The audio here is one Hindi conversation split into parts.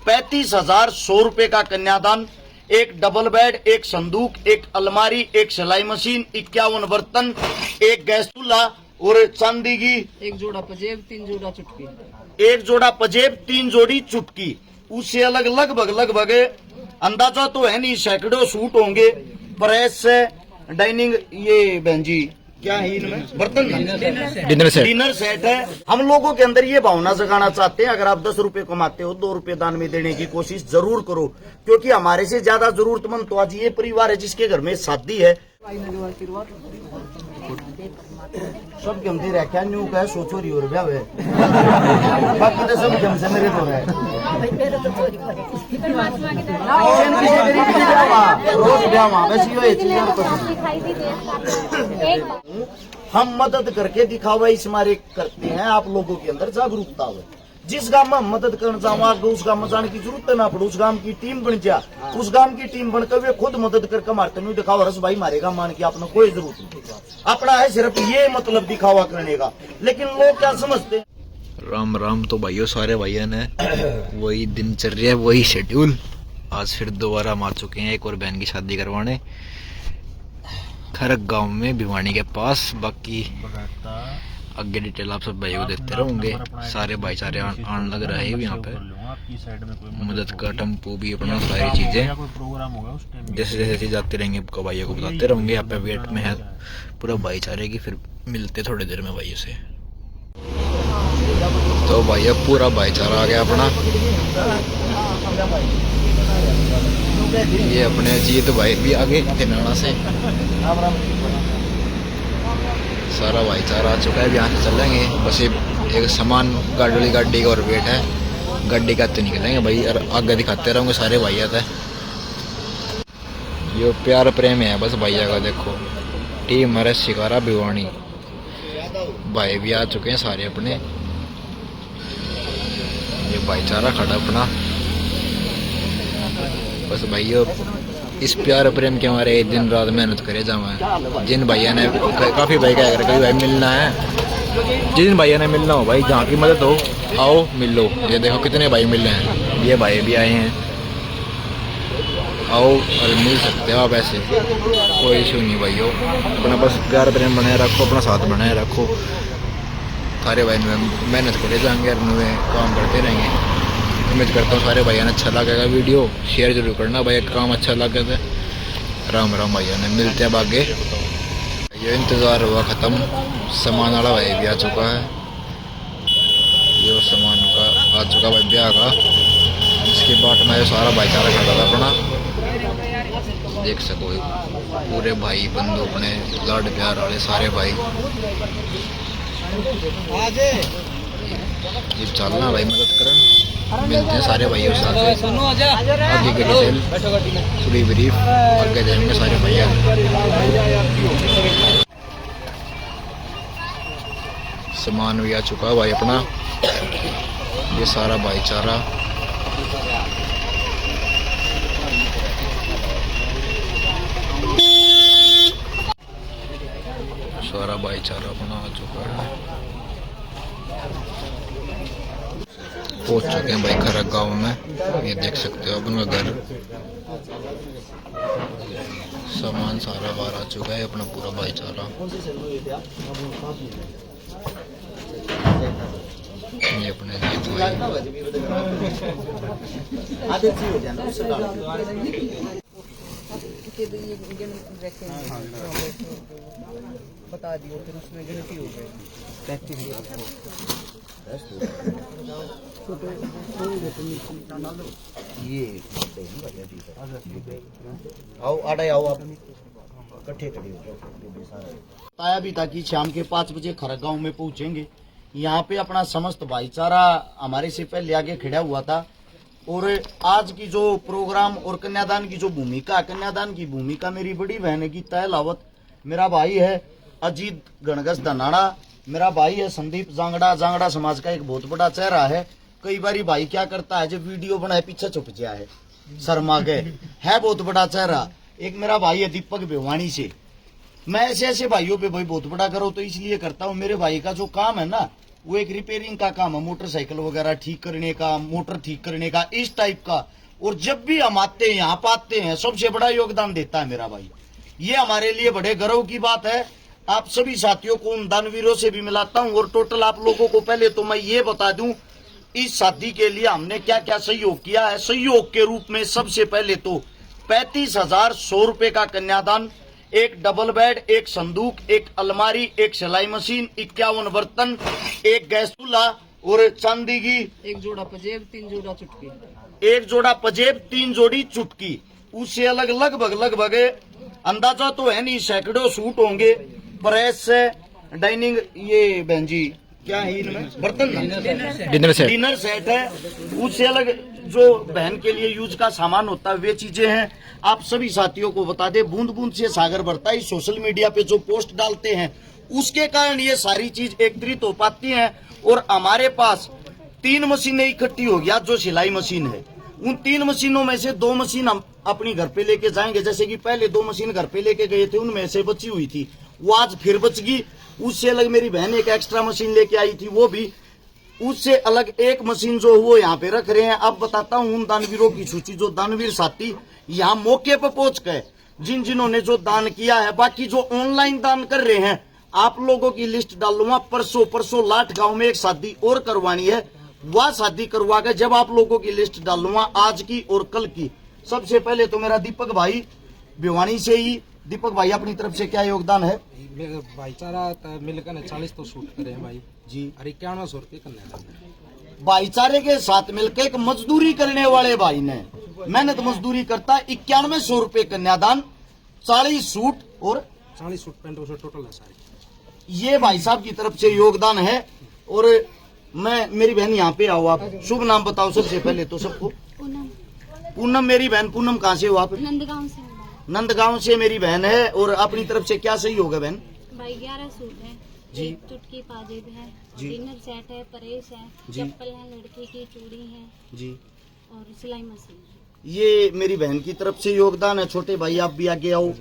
₹35,100 का कन्यादान, एक डबल बेड, एक संदूक, एक अलमारी, एक सिलाई मशीन, 51 बर्तन, एक गैस चूल्हा और चांदी की एक जोड़ा पजेब, 3 जोड़ा चुटकी, एक जोड़ा पजेब, 3 जोड़ी चुटकी। उससे अलग लगभग अंदाजा तो है नहीं, सैकड़ों सूट होंगे। प्रेस, डाइनिंग, ये बहन जी क्या है इनमें, बर्तन, डिनर सेट है। हम लोगों के अंदर ये भावना जगाना चाहते हैं, अगर आप 10 रुपए कमाते हो, 2 रुपए दान में देने की कोशिश जरूर करो, क्योंकि हमारे से ज्यादा जरूरतमंद तो आज ये परिवार है जिसके घर में शादी है। सब गमती रह क्या न्यू का सोचो रही हो रहा है बाकी तो सब गम से मेरे तो रहे रोज ब्याह हम मदद करके दिखावा इस मारे करते हैं, आप लोगों के अंदर जागरूकता हो। जिस गांव में हम मदद करना चाहूँ उस गांव में जाने की जरूरत ना पड़े, उस गांव की टीम बन जा, उस गांव की टीम बनकर वे खुद मदद करके मारते नहीं दिखावा रस भाई मारेगा मान के आपने कोई जरूरत नहीं, अपना है सिर्फ ये मतलब दिखावा करने का। लेकिन लोग क्या समझते, राम राम। तो भाइयों सारे भाइयों ने वही दिनचर्या वही शेड्यूल, आज फिर दोबारा हम आ चुके हैं एक और बहन की शादी करवाने खरक गांव में भिवानी के पास। बाकी आगे डिटेल आप सब भाई को देते रहेंगे। सारे भाईचारे आने लग रहे हैं यहाँ पे, मदद का टेम्पो भी अपना, सारी चीजें जैसे जैसे जाते रहेंगे भाइयों को बताते रहेंगे। यहाँ पे वेट में है पूरा भाईचारे की, फिर मिलते थोड़ी देर में भाइयों से। तो भैया पूरा भाईचारा आ गया अपना, ये अपने जीत भाई भी आ गए तेनाना से, सारा भाईचारा आ चुका है। यहाँ से चलेंगे बस एक सामान गाड़ी का और वेट है, गाड़ी का तो निकलेंगे भाई और आगे दिखाते रहेंगे सारे भैया थे। ये प्यार प्रेम है बस भैया का। देखो टीम हमारे शिकारा भिवानी भाई भी आ चुके हैं सारे अपने, ये भाईचारा खड़ा अपना बस भैया। इस प्यार प्रेम के हमारे दिन रात मेहनत करे जावा। जिन भैया ने काफी भाई क्या कर कभी भाई मिलना है, जिन भैया ने मिलना हो भाई, जहाँ की मदद हो आओ मिल लो। ये देखो कितने भाई मिल रहे हैं, ये भाई भी आए हैं, आओ और मिल सकते हो आप ऐसे, कोई इशू नहीं भाइयों। अपना बस प्यार प्रेम बनाए रखो, अपना साथ बनाए रखो। सारे भाई मेहनत करे जाएंगे और काम करते रहेंगे। उम्मीद करता हूँ सारे भैया ने अच्छा लगेगा वीडियो, शेयर जरूर करना भाई, काम अच्छा लगे तो। राम राम भैया ने, मिलते हैं आगे। ये इंतज़ार हुआ ख़त्म, सामान वाला भाई भी आ चुका है, ये सामान का आ चुका भाई ब्याह का। इसके बाद में सारा भाईचारा खड़ा था अपना, देख सको पूरे भाई बंधु अपने लाड प्यार वाले सारे भाई। ये चलना भाई मदद करन, मिलते हैं सारे भाइयों के साथ। आगे की डिटेल थोड़ी ब्रीफ आगे देंगे सारे भैया। सामान भी आ चुका है भाई अपना, ये सारा भाईचारा। सारा भाईचारा अपना आ चुका है, पहुंच चुके हैं भाई खरक गांव में। ये देख सकते हो अपना घर, सामान सारा बाहर आ चुका है, अपना पूरा भाईचारा। ये अपने जीत भाई बता दियो, फिर उसमें गिनती हो गई। ये आओ आड़े आओ आप इकट्ठे खड़े बताया भी था कि शाम के 5 बजे खरक गांव में पहुंचेंगे। यहाँ पे अपना समस्त भाईचारा हमारे से पहले आगे खड़ा हुआ था। और आज की जो प्रोग्राम और कन्यादान की जो भूमिका, कन्यादान की भूमिका मेरी बड़ी बहन है गीता लावत, मेरा भाई है अजीत गणगस धनाड़ा, मेरा भाई है संदीप जांगड़ा। जांगड़ा समाज का एक बहुत बड़ा चेहरा है। कई बारी भाई क्या करता है, जब वीडियो बनाए पीछे छुप गया है, शर्मा गए है, बहुत बड़ा चेहरा। एक मेरा भाई है दीपक भिवानी से। मैं ऐसे ऐसे भाइयों पे भाई बहुत बड़ा करो तो इसलिए करता हूँ, मेरे भाई का जो काम है ना वो एक रिपेयरिंग का काम है, मोटरसाइकिल वगैरह ठीक करने का, मोटर ठीक करने का, इस टाइप का। और जब भी हम आते हैं यहाँ पाते हैं, सबसे बड़ा योगदान देता है मेरा भाई। ये हमारे लिए बड़े गर्व की बात है। आप सभी साथियों को उन दानवीरों से भी मिलाता हूँ। और टोटल आप लोगों को पहले तो मैं ये बता दूं, इस शादी के लिए हमने क्या क्या सहयोग किया है। सहयोग के रूप में सबसे पहले तो 35,100 रुपए का कन्यादान, एक डबल बेड, एक संदूक, एक अलमारी, एक सिलाई मशीन, 51 बर्तन, एक गैस चूल्हा और चांदी की एक जोड़ा पजेब 3 जोड़ा चुटकी, एक जोड़ा पजेब 3 जोड़ी चुटकी। उससे अलग लगभग अंदाजा तो है नहीं, सैकड़ों सूट होंगे, प्रेस से डाइनिंग, ये बहन जी क्या है इनमें बर्तन, डिनर सेट है। उससे अलग जो बहन के लिए यूज का सामान होता है वे चीजें हैं। आप सभी साथियों को बता दें, बूंद बूंद से सागर बढ़ता है। सोशल मीडिया पे जो पोस्ट डालते हैं उसके कारण ये सारी चीज एकत्रित हो पाती हैं। और हमारे पास 3 मशीनें इकट्ठी हो गया, जो सिलाई मशीन है। उन 3 मशीनों में से 2 मशीन हम अपनी घर पे लेके जाएंगे। जैसे कि पहले 2 मशीन घर पे लेके गए थे, उनमें से बची हुई थी, वो आज फिर बच गई। उससे अलग मेरी बहन एक एक्स्ट्रा मशीन लेके आई थी, वो भी। उससे अलग एक मशीन जो वो यहाँ पे रख रहे हैं। अब बताता हूँ उन दानवीरों की सूची, जो दानवीर साथी यहाँ मौके पर पहुंच गए, जिन्होंने जो दान किया है। बाकी जो ऑनलाइन दान कर रहे हैं, आप लोगों की लिस्ट डाल लूंगा। परसों लाठ गांव में एक शादी और करवानी है, वह शादी करवा के जब आप लोगों की लिस्ट डाल लूंगा, आज की और कल की। सबसे पहले तो मेरा दीपक भाई भिवानी से ही। दीपक भाई अपनी तरफ से क्या योगदान है? भाईचारा मिलकर 40 तो शूट करे हैं भाई जी, और 9100 रुपये करने। भाईचारे के साथ मिलकर एक मजदूरी करने वाले भाई ने मेहनत मजदूरी करता 9100 रुपये कन्यादान, 40 सूट और 40 सूट पैंट टोटल है सारे। ये भाई साहब की तरफ से योगदान है। और मैं, मेरी बहन यहाँ पे आओ, आप शुभ नाम बताओ सबसे पहले तो सबको। पूनम मेरी बहन। पूनम कहाँ से हो आप? नंदगांव से। नंदगांव से मेरी बहन है। और अपनी तरफ से क्या सही होगा बहन? भाई 11 सूट है जी, एक चुटकी पाजेब है जी, डिनर सेट है, परेश है, जी, चप्पल है, लड़की की चूड़ी है जी, और सिलाई मशीन है। ये मेरी बहन की तरफ से योगदान है। छोटे भाई आप भी आगे आओ।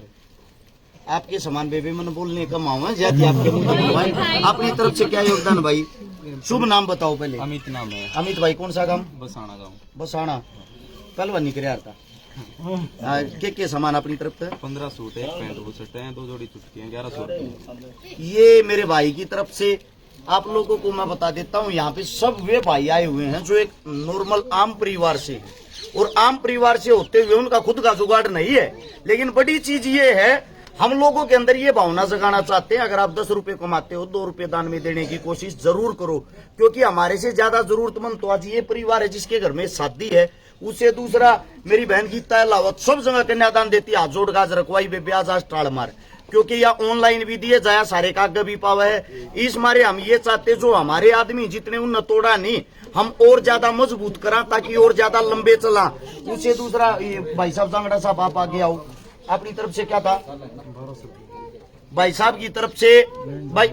आपके समान बेबे मन बोलने का मावा ज्यादा आपके मुंह में भाई। अपनी तरफ से क्या योगदान भाई? शुभ नाम बताओ पहले। अमित नाम है। अमित भाई कौन सा गांव? बसाना गाँव। बसाना। कल बनी कर यार था के सामान अपनी तरफ से? 15 सूट है, पैंट बुशर्ट है, 2 जोड़ी चुटकी है, 1100 रुपये। ये मेरे भाई की तरफ से। आप लोगों को मैं बता देता हूँ, यहाँ पे सब वे भाई आए हुए हैं जो एक नॉर्मल आम परिवार से है। और आम परिवार से होते हुए उनका खुद का जुगाड़ नहीं है। लेकिन बड़ी चीज ये है, हम लोगों के अंदर ये भावना जगाना चाहते हैं, अगर आप 10 रुपए कमाते हो, 2 रुपए दान में देने की कोशिश जरूर करो। क्योंकि हमारे से ज्यादा जरूरतमंद तो आज ये परिवार है जिसके घर में शादी है। उससे दूसरा मेरी बहन गीता लावत सब जगह कन्यादान देती है। हाथ जोड़ गाज रखवाई बे ब्याज आज टाड़ मार, क्योंकि यह ऑनलाइन भी दिए जाया सारे कागज भी पावा है। इस मारे हम ये चाहते जो हमारे आदमी जितने उन तोड़ा नहीं, हम और ज्यादा मजबूत करा ताकि और ज्यादा लंबे चला। उससे दूसरा ये भाई साहब जांगड़ा साहब आप आगे आओ। अपनी तरफ से क्या था? भाई साहब की तरफ से भाई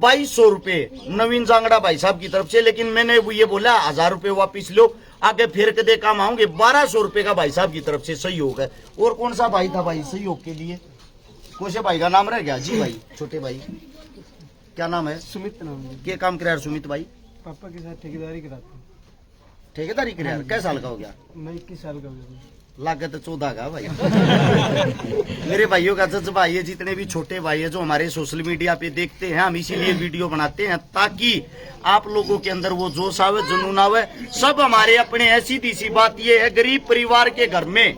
2200 रुपए नवीन जांगड़ा भाई साहब की तरफ से। लेकिन मैंने वो ये बोला 1000 रुपए वापिस लो, आगे फिर कदे काम आऊंगे। 1200 रुपए का भाई साहब की तरफ से सहयोग है। और कौन सा भाई था भाई सहयोग के लिए? कौन से भाई का नाम रह गया? जी भाई, छोटे भाई क्या नाम है? सुमित नाम है। क्या काम कर सुमित भाई? पापा के साथ ठेकेदारी कराते हैं। ठेकेदारी कर कै साल का हो गया? मैं 21 साल का हूँ। लागत 14 का भाई। मेरे भाइयों का जज्बा ये, जितने भी छोटे भाई है जो हमारे सोशल मीडिया पे देखते हैं, हम इसीलिए वीडियो बनाते हैं ताकि आप लोगों के अंदर वो जोश आवे, जुनून आवे। सब हमारे अपने है। सीधी सी बात ये है, गरीब परिवार के घर में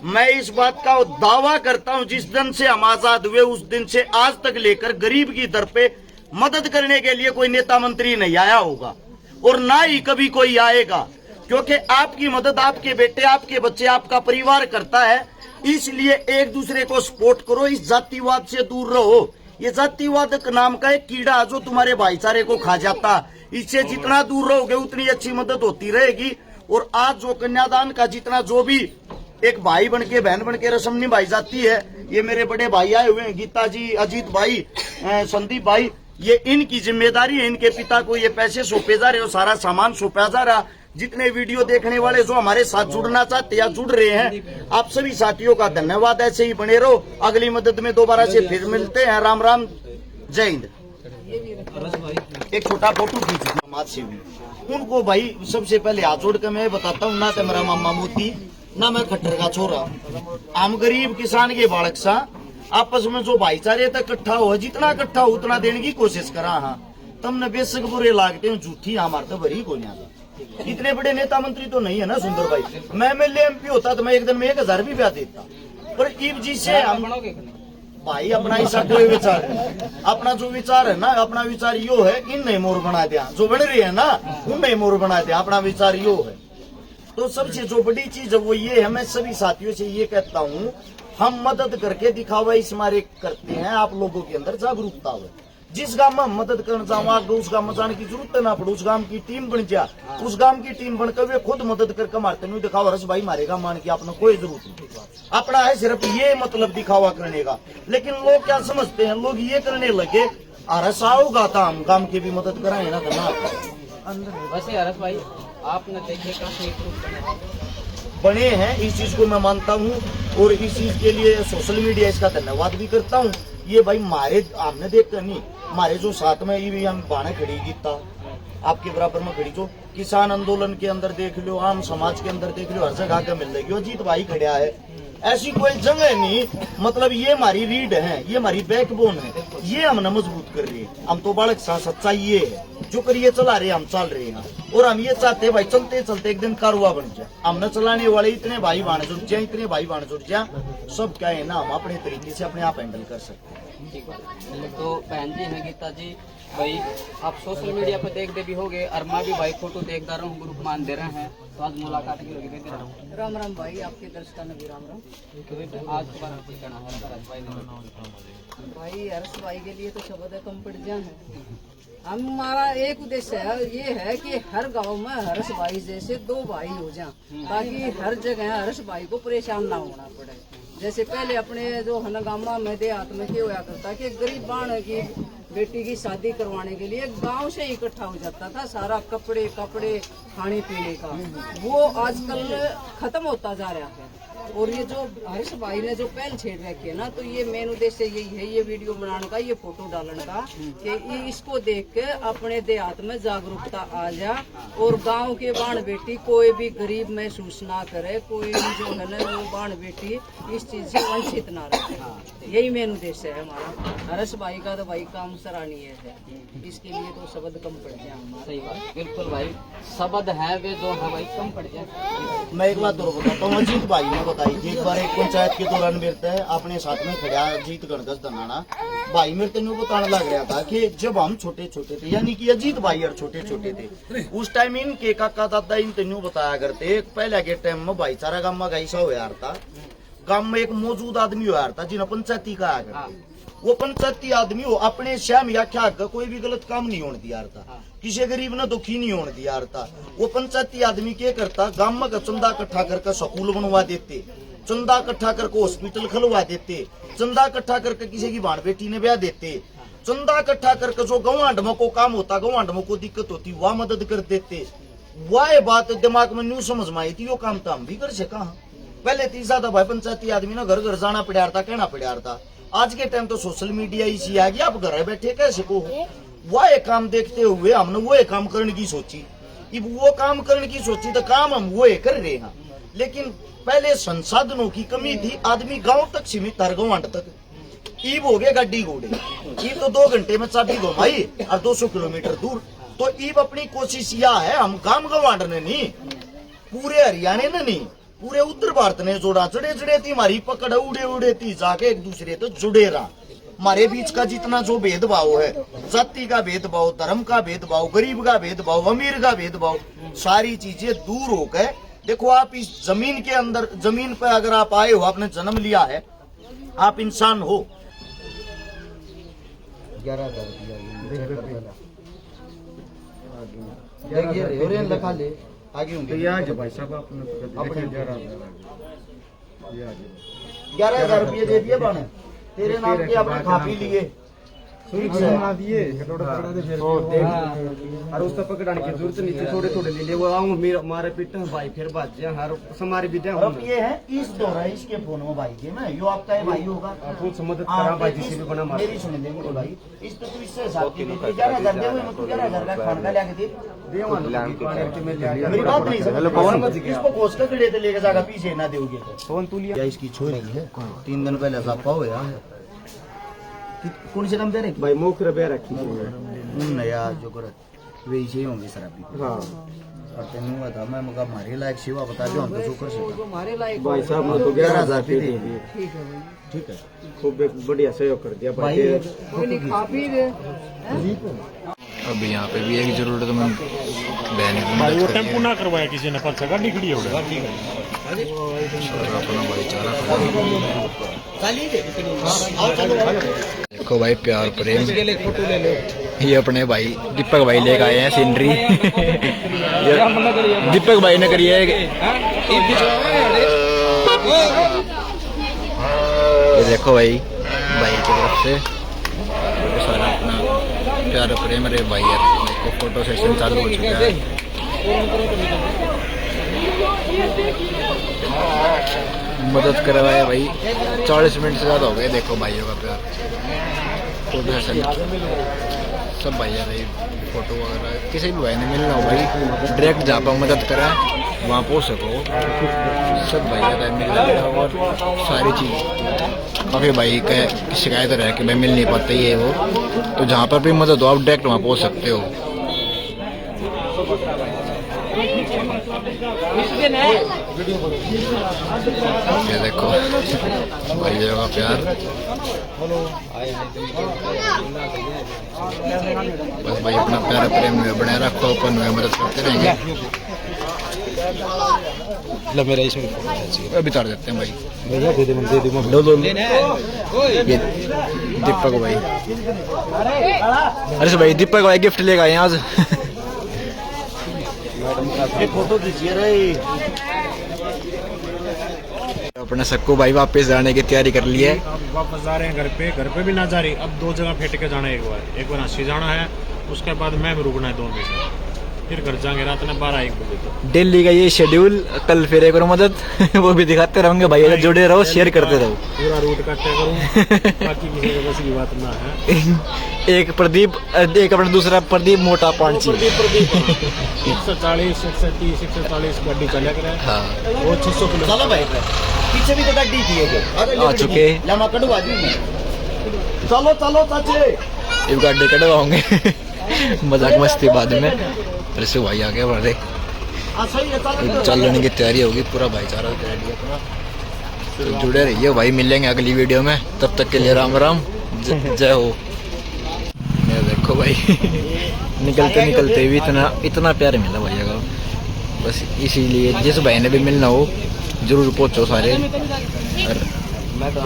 मैं इस बात का दावा करता हूं, जिस दिन से हम आजाद हुए उस दिन से आज तक लेकर गरीब की दर पे मदद करने के लिए कोई नेता मंत्री नहीं आया होगा और ना ही कभी कोई आएगा। क्योंकि आपकी मदद आपके बेटे, आपके बच्चे, आपका परिवार करता है। इसलिए एक दूसरे को सपोर्ट करो, इस जातिवाद से दूर रहो। ये जातिवाद नाम का एक कीड़ा जो तुम्हारे भाईचारे को खा जाता, इससे जितना दूर रहोगे उतनी अच्छी मदद होती रहेगी। और आज जो कन्यादान का जितना जो भी एक भाई बन के बहन बन के रस्म निभाई जाती है, ये मेरे बड़े भाई आए हुए हैं, गीता जी, अजीत भाई, संदीप भाई, ये इनकी जिम्मेदारी है। इनके पिता को ये पैसे सौंपे जा रहे हो, सारा सामान सौंपा जा रहा। जितने वीडियो देखने वाले जो हमारे साथ जुड़ना चाहते या जुड़ रहे हैं, आप सभी साथियों का धन्यवाद। ऐसे ही बने रहो। अगली मदद में दोबारा से फिर मिलते हैं। राम राम, जय हिंद। एक छोटा फोटो खींच समाज सेवी उनको भाई सबसे पहले हाथ जोड़ के मैं बताता हूँ, ना तो मेरा मामा मोती ना मैं खट्टर का छोरा, हम गरीब किसान के बालक सा आपस में जो भाईचारे तक इकट्ठा हो, जितना इकट्ठा हो उतना देने की कोशिश करा। हाँ तुमने बेशक बुरे लागते हो, झूठी हमारे तो भरी को नहीं। इतने बड़े नेता मंत्री तो नहीं है ना सुंदर भाई, मैं MLA MP होता तो मैं एक दिन में 1000 भी ब्याह देता, पर ईब जी से हम भाई अपना ऐसा कोई विचार नहीं। अपना जो विचार है ना, अपना विचार यो है, इन नहीं मोर बना दिया, जो बन रही है ना उन नहीं मोर बना दिया, अपना विचार यो है। तो सबसे जो बड़ी चीज है वो ये है, मैं सभी साथियों से ये कहता हूँ, हम मदद करके दिखावा इस मारे करते हैं, आप लोगों के अंदर जागरूकता हो। जिस गांव में हम मदद करना चाहूँ आपको उस गांव में जाने की जरूरत ना पड़े, उस गांव की टीम बन जा, उस गांव की टीम बनकर वे खुद मदद करके मारते नहीं दिखावा रस भाई मारेगा मान के आपने कोई जरूरत नहीं। अपना है सिर्फ ये मतलब दिखावा करने का। लेकिन लोग क्या समझते हैं, लोग ये करने लगे अरस आओगा था हम गांव की भी मदद कराए ना करना। वैसे हरस भाई आपने देखे काफी बने हैं, इस चीज को मैं मानता हूँ और इस चीज के लिए सोशल मीडिया इसका धन्यवाद भी करता हूँ। ये भाई मारे आपने देखकर नहीं, हमारे जो साथ में ये हम बाणे खड़ी गीता आपके बराबर में खड़ी, जो किसान आंदोलन के अंदर देख लो, आम समाज के अंदर देख लो, हर जगह के मिल रही अजीत भाई खड़ा है। ऐसी कोई जगह नहीं, मतलब ये हमारी रीढ़ है, ये हमारी बैकबोन है, ये हमने मजबूत कर रही है। हम तो बालक सा सच्चाई ये है, जो करिए चला रहे हम चल रहे हैं, और हम ये चाहते हैं भाई चलते चलते एक दिन कारवा बन जाए। हमने चलाने वाले इतने भाई बाण जुड़ जाए, इतने भाई बाण जुड़ जाए, सब क्या है ना हम अपने तरीके से अपने आप हैंडल कर सकते हैं। ठीक है। तो बहन जी हैं गीता जी भाई, आप सोशल मीडिया पर देखते भी होंगे, अरमा भी भाई फोटो देखता रहा हूँ, ग्रुप मान दे रहे हैं, तो आज मुलाकात की होगी देते रहा। राम राम भाई, आपके दर्शकों ने भी राम राम। आज तुम्हारा ठिकाना है हरस भाई ने। भाई हर्ष भाई के लिए तो शब्द कम पड़ जाए है। हमारा एक उद्देश्य है, ये है कि हर गांव में हर्ष भाई जैसे 2 भाई हो जाएं, ताकि हर जगह हर्ष भाई को परेशान ना होना पड़े। जैसे पहले अपने जो हनगामा में देहात में क्या होया करता कि गरीब बाण की बेटी की शादी करवाने के लिए गांव से इकट्ठा हो जाता था सारा कपड़े खाने पीने का, वो आजकल खत्म होता जा रहा है। और ये जो हर्ष भाई ने जो पहल छेड़ रखी है ना, तो ये मेन उद्देश्य यही है, ये वीडियो बनाने का, ये फोटो डालने का, कि ये इसको देख के अपने देहात में जागरूकता आ जा और गांव के बाण बेटी कोई भी गरीब महसूस ना करे, कोई भी जो है ना वो बाण बेटी इस चीज से वंचित ना रहे। यही मेन उद्देश्य है हमारा। हर्ष भाई का तो भाई काम सराहनीय है, इसके लिए तो शब्द कम पड़ जाए। सही बात, बिल्कुल भाई, शब्द है वे जो है भाई कम पड़ जाए। मैं एक बात और बताता हूँ, अजीत भाई ने बताई थी एक बार एक पंचायत के दौरान मेरे है अपने साथ में खड़ा अजीत गणगस दनाना भाई मेरे तेन बताने लग रहा था कि जब हम छोटे छोटे थे, यानी कि अजीत भाई और छोटे छोटे थे, उस टाइम इनके काका दादा इन तेन बताया करते, पहले के टाइम में भाईचारा गाँव में ऐसा हो यार था, गाँव में एक मौजूद आदमी हो यार था जिन्हें पंचायती कहा करते, वो पंचायती आदमी हो अपने श्याम या क्या कोई भी गलत काम नहीं होने दिया था, किसी गरीब ने दुखी नहीं होने दिया था। वो पंचायती आदमी क्या करता, गांव में चंदा इकट्ठा करके स्कूल बनवा देते, चंदा इकट्ठा करके हॉस्पिटल खुलवा देते, चंदा इकट्ठा करके किसी की बाण बेटी ने ब्याह देते, चंदा इकट्ठा करके जो गवांडमों को काम होता, गवांडमों को दिक्कत होती, वह मदद कर देते। वह बात दिमाग में न्यू समझ में आई थी, वो काम तो हम भी कर सका। पहले तो ज्यादा भाई पंचायती आदमी ना घर घर जाना पड़ा था, कहना पड़ा था। आज के टाइम तो सोशल मीडिया इसी आ गया, आप घर बैठे कैसे को वह काम देखते हुए हमने वो काम करने की सोची। अब वो काम करने की सोची तो काम हम वो कर रहे हैं, लेकिन पहले संसाधनों की कमी थी, आदमी गांव तक सीमित था, गवांड तक। ईब हो गए गाड़ी घोड़े, ईब तो 2 घंटे में चाबी घुमाई और 200 किलोमीटर दूर। तो ईब अपनी कोशिश यह है, हम गांव गवांड ने नहीं, पूरे हरियाणा ने नहीं, पूरे उत्तर भारत ने जोड़ा। जड़े जड़े थी हमारी पकड़, उड़े उड़े थी जाके एक दूसरे तो जुड़े रहा। हमारे बीच का जितना जो भेदभाव है, जाति का भेदभाव, धर्म का भेदभाव, गरीब का भेदभाव, अमीर का भेदभाव, सारी चीजें दूर हो गए। देखो आप इस जमीन के अंदर, जमीन पर अगर आप आए हो, आपने जन्म लिया है, आप इंसान हो। 11,000 लिखा ले आगे होंगे 11,000 रुपये दे दिए बाने तेरे नाम के, आपने खा पी लिए, और उसका पकड़ाने की जरूरत नहीं थी, थोड़े थोड़े ले ले वो आऊँ मेरा मारे पीटे भाई फिर बात जाए हर हमारी भी और अब ये है इस दौर है इसके फोन में भाई के मैं यो आपका है भाई होगा मदद करा भाई जिसे भी बना मेरी सुन दे मेरे भाई इस तो तू इससे हिसाब की 11,000 दे मैं तू 11,000 का खान का लेके दे मेरी बात नहीं समझ इसको कोस का खड़े ते लेके जाएगा पीछे ना दोगे फोन तू लिया या इसकी छोरी है 3 दिन पहले सापा हो यार कौन से नाम दे रहे भाई मोखर बे रखी नया जो कर वे इसे होंगे शराबी हाँ और तेनू बता मैं मगा मारे लायक सेवा बता दो हम तो जो कर सकते हमारे लायक भाई साहब ने तो 11,000 पे दे ठीक है भाई, ठीक है खूब बढ़िया सहयोग कर दिया भाई भाई कोई नहीं खा पी रहे अब यहाँ पे भी एक जरूरतमंद बहन की भाई वो मदद टेम्पू करिए। ना करवाया किसी ने पर्चा गाड़ी खड़ी हो गई और अपना भाईचारा देखो भाई प्यार प्रेम ये अपने भाई दीपक भाई लेके आए हैं सीनरी दीपक भाई ने करी है ये देखो भाई भाई की तरफ से सारा अपना प्यार प्रेम रे भाई यार देखो फोटो सेशन चालू हो चुका है मदद करवाए भाई 40 मिनट से ज़्यादा हो गए देखो भाइयों का प्यार फोटो सेशन सब भाई यार फोटो वगैरह किसी भी भाई ने मिलना हो भाई डायरेक्ट जहाँ पर मदद करा वहाँ पहुँच सको सब भाई यार मिलना और सारी चीज़ काफ़ी भाई का शिकायत रहे कि भाई मिल नहीं पाते ये वो तो जहाँ पर भी मदद हो आप डायरेक्ट वहाँ पहुँच सकते हो ये देखो भाइयों का प्यार बस भाई अपना प्यार प्रेम में बनाए रखो अपन में मदद करते रहेंगे मेरा इसमें अभी तार देते हैं भाई ये दीपक भाई अरे भाई दीपक भाई गिफ्ट लेकर आए आज ये फोटो खींचिए रे अपने सक्कू भाई वापस जाने की तैयारी कर ली है वापस जा रहे हैं घर पे भी ना जा रही अब 2 जगह फेंट के जाना है एक बार हंसी जाना है उसके बाद मैं भी रुकना है 2 मिनट फिर घर जाएंगे रात में 12-1 बजे तक दिल्ली का ये शेड्यूल कल फिर एक और मदद वो भी दिखाते रहेंगे भाई जुड़े रहो शेयर करते रहो पूरा रूट का तय करूँ बाकी किसी को बस की बात ना है एक प्रदीप एक अपना दूसरा प्रदीप मोटा पांची 140 130 140 गाड़ी चला करे हाँ वो 600 किलो चलो भाई पीछे भी तो गड्डी थी एक आ चुके लमा कड़वा दी चलो चलो चाचे ये गाड़ी कटवाओगे मजाक मस्ती बाद में फिर से भाई आगे बढ़ रहे सही है चलो चलने की तैयारी होगी पूरा भाईचारा रेडी अपना तो जुड़े रहिए भाई मिलेंगे अगली वीडियो में तब तक के लिए राम राम जय हो ये देखो भाई निकलते निकलते भी इतना प्यार मिला भैया का बस इसीलिए जिस भाई ने भी मिलना हो जरूर पहुंचो सारे और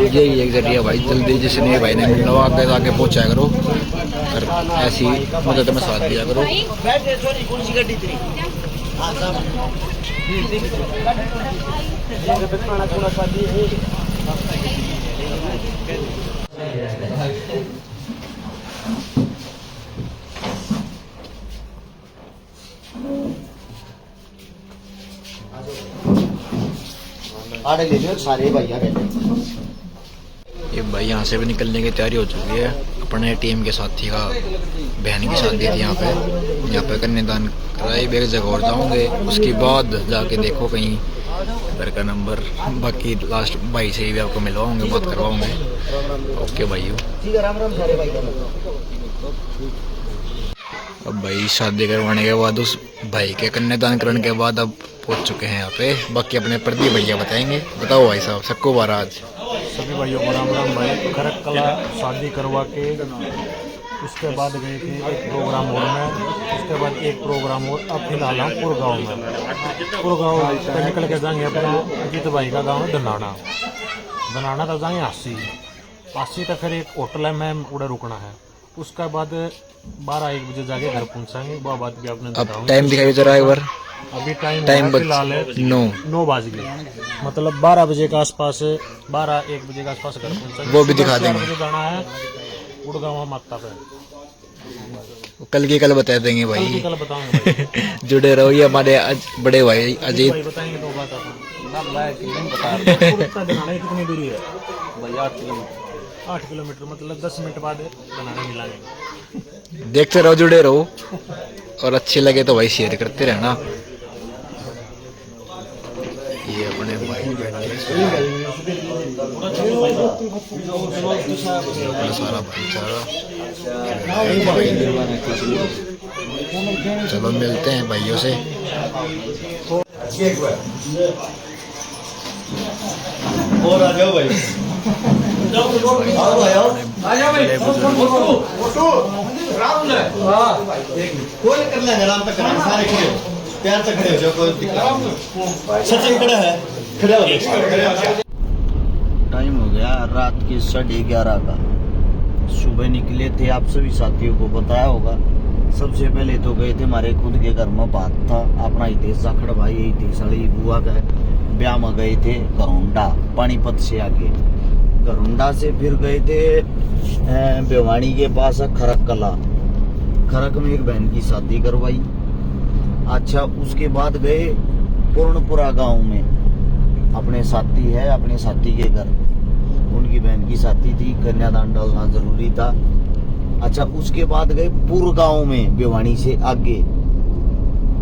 यही एक जरिया भाई जल्दी जिसने भाई ने मिलना हो आगे आगे पहुंचा करो और ऐसी मदद में साथ दिया करो कौन सी गड्डी थी आड़े ले लो सारे भैया ये भाई यहाँ से भी निकलने की तैयारी हो चुकी है अपने टीम के साथी का बहन की शादी थी यहाँ पे कन्यादान कराई भी एक जगह और जाऊँगे उसके बाद जाके देखो कहीं घर का नंबर बाकी लास्ट भाई से भी आपको मिलवाऊंगे बात करवाऊंगे ओके भाई ठीक है राम राम सारे भाई अब भाई शादी करवाने के बाद उस भाई के कन्यादान करने के बाद अब पहुँच चुके हैं यहाँ पे बाकी अपने प्रदीप भैया बताएंगे बताओ भाई साहब सबको बारात सभी भाइयों को राम राम भाई खरक कला शादी करवा के उसके बाद गए थे एक प्रोग्राम और में उसके बाद एक प्रोग्राम और अब फिलहाल हम पुरगाँव में पुरगाँव से निकल के जाएंगे अपने अजीत भाई का गाँव है धनाना तक जाएंगे 80 तक फिर एक होटल है मैं पूरा रुकना है उसके बाद 12-1 बजे जाके घर पहुँचाएंगे वो बात भी आपने अब टाइम दिखाई जरा एक बार अभी टाइम फिलहाल है 9 बज गए मतलब 12 बजे के आसपास 12-1 बजे के आसपास घर पहुँचा वो भी दिखा देंगे। बजे जाना है उड़गावा माता पे। कल की कल बता देंगे कल की भाई। कल बताऊंगा भाई। जुड़े रहो, ये हमारे बड़े भाई अजीत। भाई बताएंगे तो बात आपको। धनाने कितनी दूरी है भाई 8 किलोमीटर। 8 किलोमीटर, मतलब 10 मिनट बाद धनाने मिलाएंगे। देखते रहो, जुड़े रहो, और अच्छे लगे तो भाई शेयर करते रहना। ये अपने भाई बैठे सारा भाईचारा। चलो मिलते हैं भाइयों से। और आ जाओ भाई, कोई कर लेंगे, आराम तक कराएंगे, सारे खड़े हो, प्यार से खड़े हो जाओ, कोई दिक्कत नहीं। सचिन खड़ा है, खड़े हो जाओ। टाइम हो गया रात के 11:30 का। सुबह निकले थे, आप सभी साथियों को बताया होगा। सबसे पहले तो गए थे हमारे खुद के घर में, बात था अपना हितेश जाखड़ भाई, हितेश वाली बुआ का ब्याह में गए थे घरोंडा, पानीपत से आगे। घरोंडा से फिर गए थे भिवानी के पास खरक कला, खरक में एक बहन की शादी करवाई। अच्छा, उसके बाद गए पूर्णपुरा गांव में, अपने साथी है, अपने साथी के घर उनकी बहन की शादी थी, कन्यादान डालना जरूरी था। अच्छा, उसके बाद गए पूर्व गांव में भिवानी से आगे,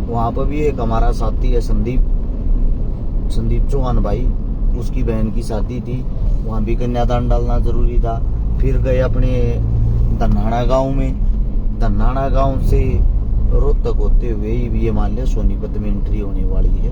वहां पर भी एक हमारा साथी है संदीप चौहान भाई, उसकी बहन की शादी थी, वहां भी कन्यादान डालना जरूरी था। फिर गए अपने धन्नाड़ा गांव में, धन्नाड़ा गांव से रोहतक होते हुए ये मान लिया सोनीपत में एंट्री होने वाली है।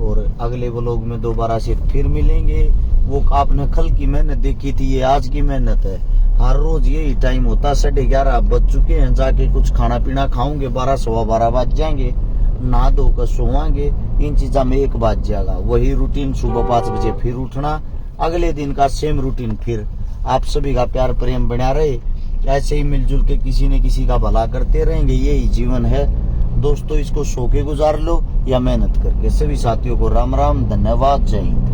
और अगले व्लॉग में दोबारा से फिर मिलेंगे। वो आपने कल की मेहनत देखी थी, ये आज की मेहनत है। हर रोज यही टाइम होता, 11:30 बज चुके हैं, जाके कुछ खाना पीना खाऊंगे, 12 सवा 12 बज जाएंगे, नहा धोकर सोवांगे, इन चीजा में 1 बज जाएगा। वही रूटीन सुबह 5 बजे फिर उठना, अगले दिन का सेम रूटीन फिर। आप सभी का प्यार प्रेम बना रहे, ऐसे ही मिलजुल के किसी न किसी का भला करते रहेंगे, यही जीवन है दोस्तों। इसको सो के गुजार लो या मेहनत करके। सभी साथियों को राम राम, धन्यवाद, जय हिंद।